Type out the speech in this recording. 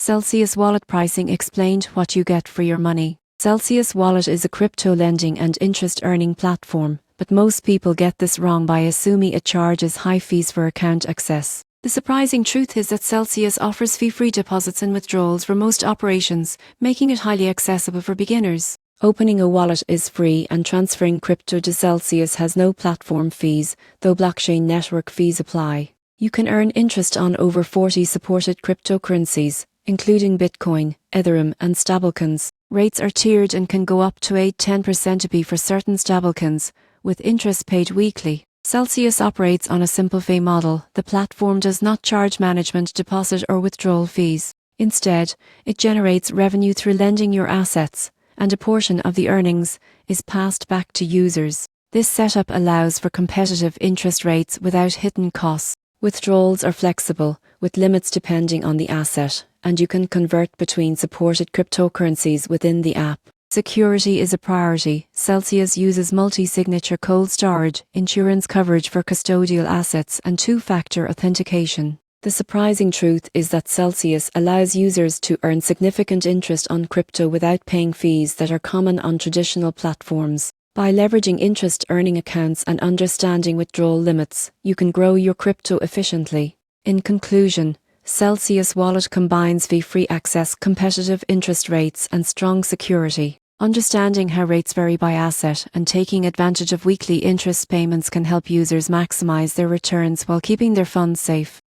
Celsius Wallet pricing explained what you get for your money. Celsius Wallet is a crypto lending and interest earning platform, but most people get this wrong by assuming it charges high fees for account access. The surprising truth is that Celsius offers fee-free deposits and withdrawals for most operations, making it highly accessible for beginners. Opening a wallet is free and transferring crypto to Celsius has no platform fees, though blockchain network fees apply. You can earn interest on over 40 supported cryptocurrencies, including Bitcoin, Ethereum and stablecoins. Rates are tiered and can go up to 8–10% for certain stablecoins, with interest paid weekly. Celsius operates on a simple fee model. The platform does not charge management, deposit or withdrawal fees. Instead, it generates revenue through lending your assets, and a portion of the earnings is passed back to users. This setup allows for competitive interest rates without hidden costs. Withdrawals are flexible, with limits depending on the asset, and you can convert between supported cryptocurrencies within the app. Security is a priority. Celsius uses multi-signature cold storage, insurance coverage for custodial assets, and two-factor authentication. The surprising truth is that Celsius allows users to earn significant interest on crypto without paying fees that are common on traditional platforms. By leveraging interest-earning accounts and understanding withdrawal limits, you can grow your crypto efficiently. In conclusion, Celsius Wallet combines fee-free access, competitive interest rates, and strong security. Understanding how rates vary by asset and taking advantage of weekly interest payments can help users maximize their returns while keeping their funds safe.